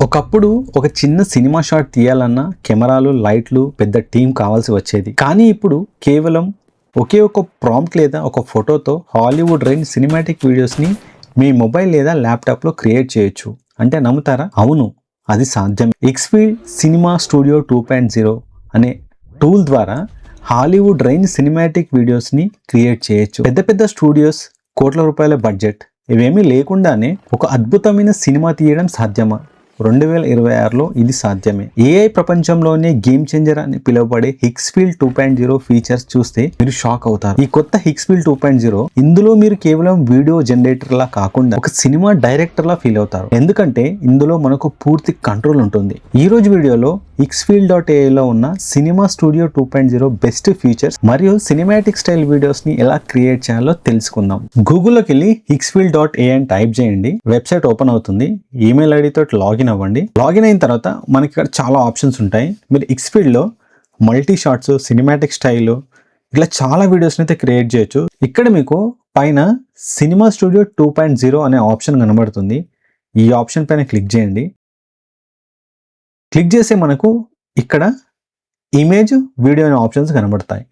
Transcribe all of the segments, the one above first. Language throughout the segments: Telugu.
ఒకప్పుడు ఒక చిన్న సినిమా షాట్ తీయాలన్నా కెమెరాలు, లైట్లు, పెద్ద టీం కావాల్సి వచ్చేది. కానీ ఇప్పుడు కేవలం ఒకే ఒక ప్రాంప్ట్ లేదా ఒక ఫోటోతో హాలీవుడ్ రేంజ్ సినిమాటిక్ వీడియోస్ని మీ మొబైల్ లేదా ల్యాప్టాప్లో క్రియేట్ చేయొచ్చు. అంటే నమ్ముతారా? అవును, అది సాధ్యం. ఎక్స్ఫీల్డ్ సినిమా స్టూడియో 2.0 అనే టూల్ ద్వారా హాలీవుడ్ రేంజ్ సినిమాటిక్ వీడియోస్ని క్రియేట్ చేయొచ్చు. పెద్ద పెద్ద స్టూడియోస్, కోట్ల రూపాయల బడ్జెట్ ఇవేమీ లేకుండానే ఒక అద్భుతమైన సినిమా తీయడం సాధ్యమా? 2026లో ఇది సాధ్యమే. ఏఐ ప్రపంచంలోనే గేమ్ చేంజర్ అని పిలువబడే హిక్స్ఫీల్డ్ 2.0 ఫీచర్స్ చూస్తే మీరు షాక్ అవుతారు. ఈ కొత్త హిక్స్ఫీల్డ్ 2.0 ఇందులో మీరు కేవలం వీడియో జనరేటర్ లా కాకుండా ఒక సినిమా డైరెక్టర్ లా ఫీల్ అవుతారు. ఎందుకంటే ఇందులో మనకు పూర్తి కంట్రోల్ ఉంటుంది. ఈ రోజు వీడియోలో Hixfield.ai లో ఉన్న సినిమా స్టూడియో 2.0 బెస్ట్ ఫీచర్స్ మరియు సినిమాటిక్ స్టైల్ వీడియోస్ ని ఎలా క్రియేట్ చేయాలో తెలుసుకుందాం. గూగుల్లోకి వెళ్ళి Hixfield.ai అని టైప్ చేయండి. వెబ్సైట్ ఓపెన్ అవుతుంది. ఈమెయిల్ ఐడి తోటి లాగిన్ అవ్వండి. లాగిన్ అయిన తర్వాత మనకి ఇక్కడ చాలా ఆప్షన్స్ ఉంటాయి. మీరు Hixfield లో మల్టీ షాట్స్, సినిమాటిక్ స్టైల్ ఇట్లా చాలా వీడియోస్ని అయితే క్రియేట్ చేయొచ్చు. ఇక్కడ మీకు పైన సినిమా స్టూడియో 2.0 అనే ఆప్షన్ కనబడుతుంది. ఈ ఆప్షన్ పైన క్లిక్ చేయండి. క్లిక్ చేస్తే మనకు ఇక్కడ ఇమేజ్, వీడియో అనే ఆప్షన్స్ కనబడతాయి.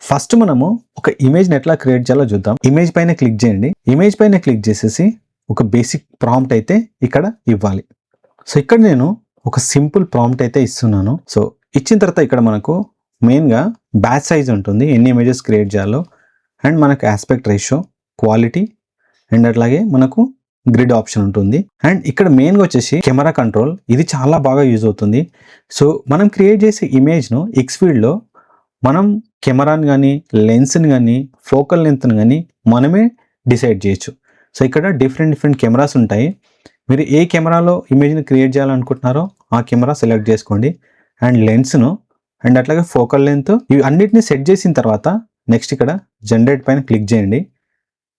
ఫస్ట్ మనము ఒక ఇమేజ్ని ఎట్లా క్రియేట్ చేయాలో చూద్దాం. ఇమేజ్ పైన క్లిక్ చేయండి. ఇమేజ్ పైన క్లిక్ చేసేసి ఒక బేసిక్ ప్రాంప్ట్ అయితే ఇక్కడ ఇవ్వాలి. సో ఇక్కడ నేను ఒక సింపుల్ ప్రాంప్ట్ అయితే ఇస్తున్నాను. సో ఇచ్చిన తర్వాత ఇక్కడ మనకు మెయిన్గా బ్యాచ్ సైజ్ ఉంటుంది, ఎన్ని ఇమేజెస్ క్రియేట్ చేయాలో, అండ్ మనకు ఆస్పెక్ట్ రేషియో, క్వాలిటీ, అండ్ అట్లాగే మనకు గ్రిడ్ ఆప్షన్ ఉంటుంది. అండ్ ఇక్కడ మెయిన్గా వచ్చేసి కెమెరా కంట్రోల్, ఇది చాలా బాగా యూజ్ అవుతుంది. సో మనం క్రియేట్ చేసే ఇమేజ్ను Hixfieldలో మనం కెమెరాని కానీ, లెన్స్ని కానీ, ఫోకల్ లెంత్ని కానీ మనమే డిసైడ్ చేయొచ్చు. సో ఇక్కడ డిఫరెంట్ కెమెరాస్ ఉంటాయి. మీరు ఏ కెమెరాలో ఇమేజ్ని క్రియేట్ చేయాలనుకుంటున్నారో ఆ కెమెరా సెలెక్ట్ చేసుకోండి. అండ్ లెన్స్ను, అండ్ అట్లాగే ఫోకల్ లెంత్, ఇవి అన్నిటిని సెట్ చేసిన తర్వాత నెక్స్ట్ ఇక్కడ జనరేట్ పైన క్లిక్ చేయండి.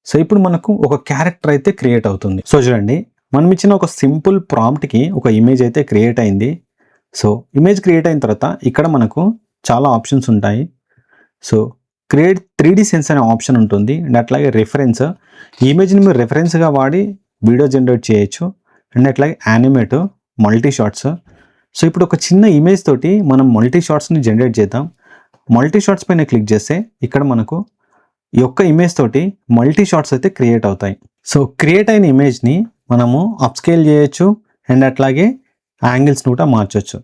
సో ఇప్పుడు మనకు ఒక క్యారెక్టర్ అయితే క్రియేట్ అవుతుంది. సో చూడండి, మనం ఇచ్చిన ఒక సింపుల్ ప్రాంప్ట్కి ఒక ఇమేజ్ అయితే క్రియేట్ అయింది. సో ఇమేజ్ క్రియేట్ అయిన తర్వాత ఇక్కడ మనకు చాలా ఆప్షన్స్ ఉంటాయి. సో క్రియేట్ 3D సెన్స్ అనే ఆప్షన్ ఉంటుంది. అండ్ అట్లాగే రిఫరెన్స్, ఈ ఇమేజ్ని మీరు రెఫరెన్స్గా వాడి వీడియో జనరేట్ చేయొచ్చు. అండ్ అట్లాగే యానిమేట్, మల్టీ షాట్స్. సో ఇప్పుడు ఒక చిన్న ఇమేజ్ తోటి మనం మల్టీ షాట్స్ని జనరేట్ చేద్దాం. మల్టీ షాట్స్ పైన క్లిక్ చేస్తే ఇక్కడ మనకు ఈ ఒక్క ఇమేజ్ తోటి మల్టీ షాట్స్ అయితే క్రియేట్ అవుతాయి. సో క్రియేట్ అయిన ఇమేజ్ని మనము అప్స్కేల్ చేయొచ్చు. అండ్ అట్లాగే యాంగిల్స్ని కూడా మార్చొచ్చు.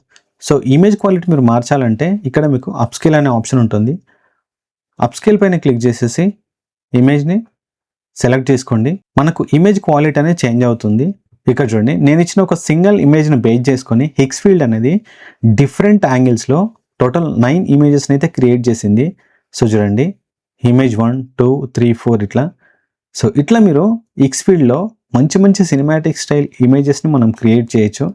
సో ఇమేజ్ క్వాలిటీ మీరు మార్చాలంటే ఇక్కడ మీకు అప్స్కేల్ అనే ఆప్షన్ ఉంటుంది. అప్స్కేల్ పైన క్లిక్ చేసేసి ఇమేజ్ని సెలెక్ట్ చేసుకోండి. మనకు ఇమేజ్ క్వాలిటీ అనేది చేంజ్ అవుతుంది. ఇక్కడ చూడండి, నేను ఇచ్చిన ఒక సింగిల్ ఇమేజ్ని బేస్ చేసుకొని Hixfield అనేది డిఫరెంట్ యాంగిల్స్లో టోటల్ 9 ఇమేజెస్ని అయితే క్రియేట్ చేసింది. సో చూడండి, ఇమేజ్ 1, 2, 3, 4 ఇట్లా. సో ఇట్లా మీరు Hixfieldలో మంచి సినిమాటిక్ స్టైల్ ఇమేజెస్ని మనం క్రియేట్ చేయొచ్చు.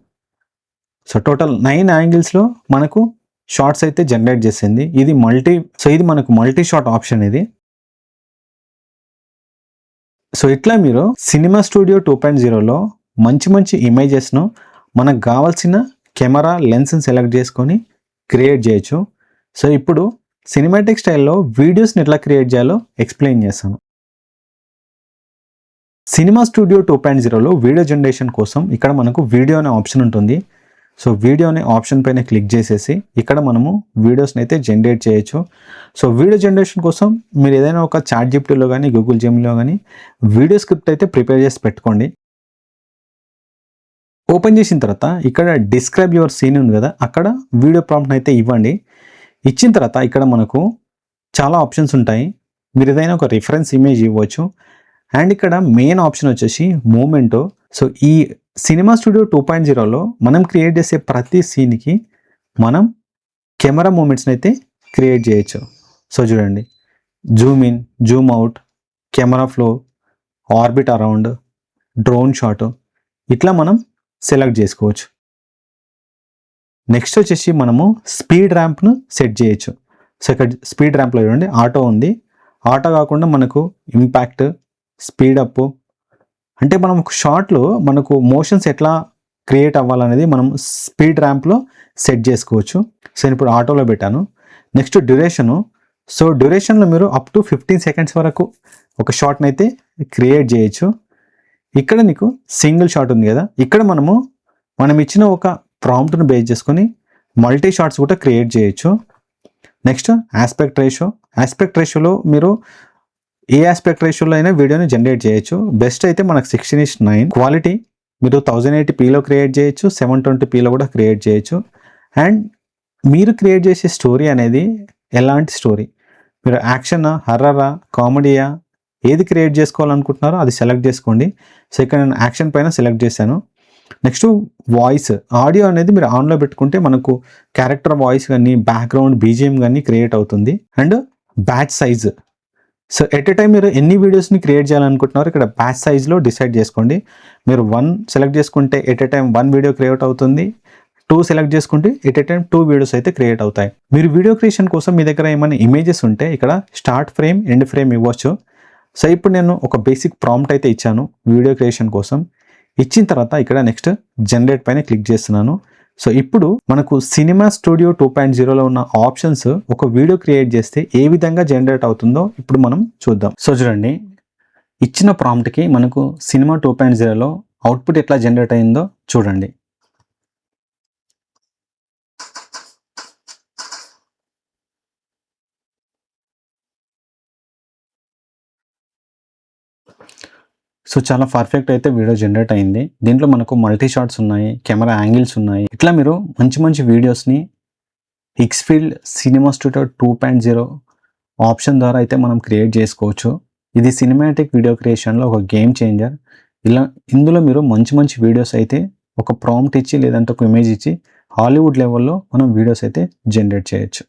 సో టోటల్ 9 యాంగిల్స్లో మనకు షార్ట్స్ అయితే జనరేట్ చేసింది. ఇది మనకు మల్టీ షాట్ ఆప్షన్ ఇది. సో ఇట్లా మీరు సినిమా స్టూడియో 2.0లో మంచి ఇమేజెస్ను మనకు కావాల్సిన కెమెరా, లెన్స్ని సెలెక్ట్ చేసుకొని క్రియేట్ చేయొచ్చు. సో ఇప్పుడు సినిమాటిక్ స్టైల్లో వీడియోస్ని ఎట్లా క్రియేట్ చేయాలో ఎక్స్ప్లెయిన్ చేస్తాను. సినిమా స్టూడియో 2.0లో వీడియో జనరేషన్ కోసం ఇక్కడ మనకు వీడియో అనే ఆప్షన్ ఉంటుంది. సో వీడియో అనే ఆప్షన్ పైన క్లిక్ చేసేసి ఇక్కడ మనము వీడియోస్ని అయితే జనరేట్ చేయొచ్చు. సో వీడియో జనరేషన్ కోసం మీరు ఏదైనా ఒక ChatGPTలో కానీ, గూగుల్ జెమినీలో కానీ వీడియో స్క్రిప్ట్ అయితే ప్రిపేర్ చేసి పెట్టుకోండి. ఓపెన్ చేసిన తర్వాత ఇక్కడ డిస్క్రైబ్ యువర్ సీన్ ఉంది కదా, అక్కడ వీడియో ప్రాంప్ట్ అయితే ఇవ్వండి. ఇచ్చిన తర్వాత ఇక్కడ మనకు చాలా ఆప్షన్స్ ఉంటాయి. మీరు ఏదైనా ఒక రిఫరెన్స్ ఇమేజ్ ఇవ్వచ్చు. అండ్ ఇక్కడ మెయిన్ ఆప్షన్ వచ్చేసి మూమెంటో. సో ఈ సినిమా స్టూడియో 2.0లో మనం క్రియేట్ చేసే ప్రతి సీన్కి మనం కెమెరా మూమెంట్స్ని అయితే క్రియేట్ చేయొచ్చు. సో చూడండి, Zoom in, Zoom out, camera flow, orbit around, drone shot, ఇట్లా మనం సెలెక్ట్ చేసుకోవచ్చు. నెక్స్ట్ వచ్చేసి మనము స్పీడ్ ర్యాంప్ను సెట్ చేయొచ్చు. సో ఇక్కడ స్పీడ్ ర్యాంప్లో చూడండి, ఆటో ఉంది. ఆటో కాకుండా మనకు ఇంపాక్ట్, స్పీడ్ అప్, అంటే మనం ఒక షాట్లో మనకు మోషన్స్ ఎట్లా క్రియేట్ అవ్వాలనేది మనం స్పీడ్ ర్యాంప్లో సెట్ చేసుకోవచ్చు. సో నేను ఇప్పుడు ఆటోలో పెట్టాను. Next duration. సో డ్యూరేషన్లో మీరు అప్ టు 15 సెకండ్స్ వరకు ఒక షాట్ని అయితే క్రియేట్ చేయొచ్చు. ఇక్కడ నీకు సింగిల్ షాట్ ఉంది కదా, ఇక్కడ మనము మనం ఇచ్చిన ఒక ప్రాంప్ట్ను బేస్ చేసుకొని మల్టీ షాట్స్ కూడా క్రియేట్ చేయొచ్చు. నెక్స్ట్ ఆస్పెక్ట్ రేషియోలో మీరు ఏ ఆస్పెక్ట్ రేషియోలో అయినా వీడియోని జనరేట్ చేయొచ్చు. బెస్ట్ అయితే మనకు 16:9. క్వాలిటీ మీరు 1080pలో క్రియేట్ చేయొచ్చు, 720pలో కూడా క్రియేట్ చేయొచ్చు. అండ్ మీరు క్రియేట్ చేసే స్టోరీ అనేది ఎలాంటి స్టోరీ, మీరు యాక్షనా, హర్రరా, కామెడీయా, ఏది క్రియేట్ చేసుకోవాలనుకుంటున్నారో అది సెలెక్ట్ చేసుకోండి. సో ఇక్కడ నేను యాక్షన్ పైన సెలెక్ట్ చేశాను. నెక్స్ట్ వాయిస్, ఆడియో అనేది మీరు ఆన్లో పెట్టుకుంటే మనకు క్యారెక్టర్ వాయిస్ కానీ బ్యాక్గ్రౌండ్ బీజిఎం కానీ క్రియేట్ అవుతుంది. And batch size, so at a time మీరు ఎన్ని వీడియోస్ని క్రియేట్ చేయాలనుకుంటున్నారో ఇక్కడ బ్యాచ్ సైజ్లో డిసైడ్ చేసుకోండి. మీరు 1 సెలెక్ట్ చేసుకుంటే at a time 1 video create అవుతుంది. 2 సెలెక్ట్ చేసుకుంటే ఎట్ ఎ టైం 2 వీడియోస్ అయితే క్రియేట్ అవుతాయి. మీరు వీడియో క్రియేషన్ కోసం మీ దగ్గర ఏమైనా ఇమేజెస్ ఉంటే ఇక్కడ స్టార్ట్ ఫ్రేమ్, ఎండ్ ఫ్రేమ్ ఇవ్వచ్చు. సో ఇప్పుడు నేను ఒక బేసిక్ ప్రాంప్ట్ అయితే ఇచ్చాను వీడియో క్రియేషన్ కోసం. ఇచ్చిన తర్వాత ఇక్కడ నెక్స్ట్ జనరేట్ పైన క్లిక్ చేస్తున్నాను. సో ఇప్పుడు మనకు సినిమా స్టూడియో 2.0లో ఉన్న ఆప్షన్స్ ఒక వీడియో క్రియేట్ చేస్తే ఏ విధంగా జనరేట్ అవుతుందో ఇప్పుడు మనం చూద్దాం. సో చూడండి, ఇచ్చిన ప్రాంప్ట్కి మనకు సినిమా 2.0లో అవుట్పుట్ ఎట్లా జనరేట్ అయిందో చూడండి. సో చాలా పర్ఫెక్ట్ అయితే వీడియో జనరేట్ అయింది. దీంట్లో మనకు మల్టీ షాట్స్ ఉన్నాయి, కెమెరా యాంగిల్స్ ఉన్నాయి. ఇట్లా మీరు మంచి మంచి వీడియోస్ని ఎక్స్ఫీల్డ్ సినిమా స్టూడియో 2.0 ఆప్షన్ ద్వారా అయితే మనం క్రియేట్ చేసుకోవచ్చు. ఇది సినిమాటిక్ వీడియో క్రియేషన్లో ఒక గేమ్ చేంజర్. ఇందులో మీరు మంచి మంచి వీడియోస్ అయితే ఒక ప్రాంప్ట్ ఇచ్చి లేదంటే ఒక ఇమేజ్ ఇచ్చి హాలీవుడ్ లెవెల్లో మనం వీడియోస్ అయితే జనరేట్ చేయొచ్చు.